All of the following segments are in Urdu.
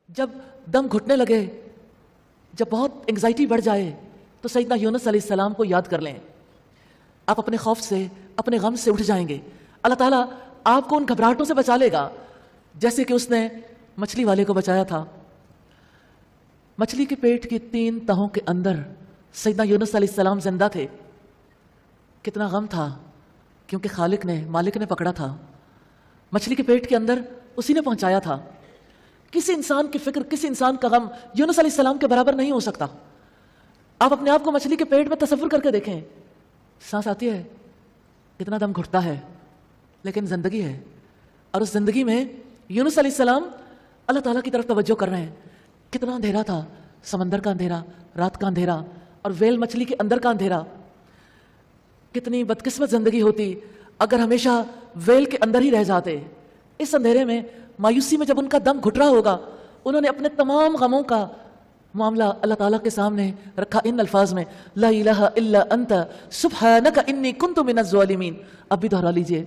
جب دم گھٹنے لگے، جب بہت انگزائٹی بڑھ جائے تو سیدنا یونس علیہ السلام کو یاد کر لیں. آپ اپنے خوف سے، اپنے غم سے اٹھ جائیں گے. اللہ تعالیٰ آپ کو ان گھبراہٹوں سے بچا لے گا جیسے کہ اس نے مچھلی والے کو بچایا تھا. مچھلی کے پیٹ کی 3 تہوں کے اندر سیدنا یونس علیہ السلام زندہ تھے. کتنا غم تھا، کیونکہ خالق نے، مالک نے پکڑا تھا. مچھلی کے پیٹ کے اندر اسی نے پہنچایا تھا. کسی انسان کی فکر، کسی انسان کا غم یونس علیہ السلام کے برابر نہیں ہو سکتا. آپ اپنے آپ کو مچھلی کے پیٹ میں تصور کر کے دیکھیں. سانس آتی ہے، کتنا دم گھٹتا ہے، لیکن زندگی ہے. اور اس زندگی میں یونس علیہ السلام اللہ تعالیٰ کی طرف توجہ کر رہے ہیں. کتنا اندھیرا تھا، سمندر کا اندھیرا، رات کا اندھیرا، اور ویل مچھلی کے اندر کا اندھیرا. کتنی بدقسمت زندگی ہوتی اگر ہمیشہ ویل کے اندر ہی رہ جاتے. اس اندھیرے میں، مایوسی میں جب ان کا دم گھٹ رہا ہوگا، انہوں نے اپنے تمام غموں کا معاملہ اللہ تعالیٰ کے سامنے رکھا ان الفاظ میں، لا الہ الا انت سبحانک انی کنت من الظالمین. اب بھی دہرا لیجئے.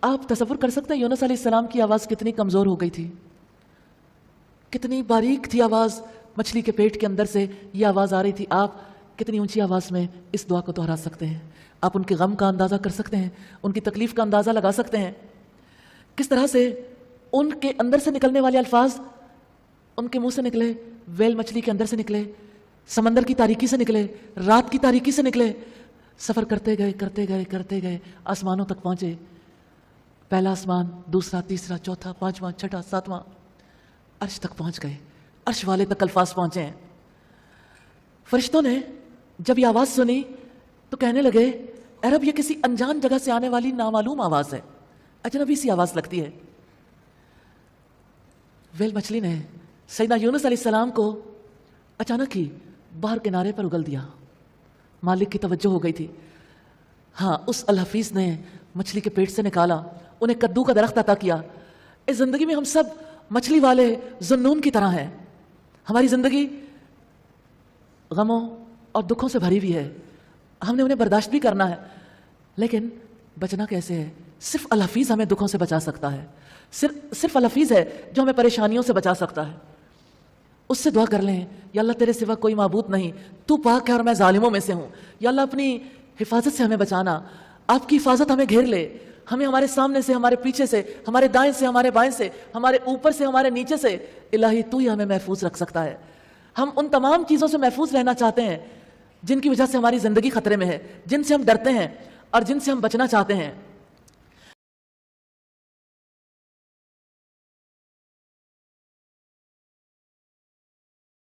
آپ تصور کر سکتے ہیں یونس علیہ السلام کی آواز کتنی کمزور ہو گئی تھی، کتنی باریک تھی آواز. مچھلی کے پیٹ کے اندر سے یہ آواز آ رہی تھی. آپ کتنی اونچی آواز میں اس دعا کو دہرا سکتے ہیں. آپ ان کے غم کا اندازہ کر سکتے ہیں، ان کی تکلیف کا اندازہ لگا سکتے ہیں. کس طرح سے ان کے اندر سے نکلنے والے الفاظ ان کے منہ سے نکلے، ویل مچھلی کے اندر سے نکلے، سمندر کی تاریکی سے نکلے، رات کی تاریکی سے نکلے. سفر کرتے گئے کرتے گئے کرتے گئے، آسمانوں تک پہنچے. پہلا آسمان، دوسرا، تیسرا، چوتھا، 5واں، 6واں، 7واں، عرش تک پہنچ گئے. عرش والے تک الفاظ پہنچے ہیں. فرشتوں نے جب یہ آواز سنی تو کہنے لگے، اے رب یہ کسی انجان جگہ سے آنے والی نامعلوم آواز ہے، اجنبی سی آواز لگتی ہے. ویل مچھلی نے سیدنا یونس علیہ السلام کو اچانک ہی باہر کنارے پر اگل دیا. مالک کی توجہ ہو گئی تھی. ہاں، اس الحفیظ نے مچھلی کے پیٹ سے نکالا، انہیں کدو کا درخت عطا کیا. اس زندگی میں ہم سب مچھلی والے ذنون کی طرح ہیں. ہماری زندگی غموں اور دکھوں سے بھری ہوئی ہے. ہم نے انہیں برداشت بھی کرنا ہے، لیکن بچنا کیسے ہے؟ صرف الحفیظ ہمیں دکھوں سے بچا سکتا ہے. صرف الحفیظ ہے جو ہمیں پریشانیوں سے بچا سکتا ہے. اس سے دعا کر لیں، یا اللہ تیرے سوا کوئی معبود نہیں، تو پاک ہے اور میں ظالموں میں سے ہوں. یا اللہ اپنی حفاظت سے ہمیں بچانا. آپ کی حفاظت ہمیں گھیر لے. ہمیں ہمارے سامنے سے، ہمارے پیچھے سے، ہمارے دائیں سے، ہمارے بائیں سے، ہمارے اوپر سے، ہمارے نیچے سے. الہی تو ہی ہمیں محفوظ رکھ سکتا ہے. ہم ان تمام چیزوں سے محفوظ رہنا چاہتے ہیں جن کی وجہ سے ہماری زندگی خطرے میں ہے، جن سے ہم ڈرتے ہیں اور جن سے ہم بچنا چاہتے ہیں.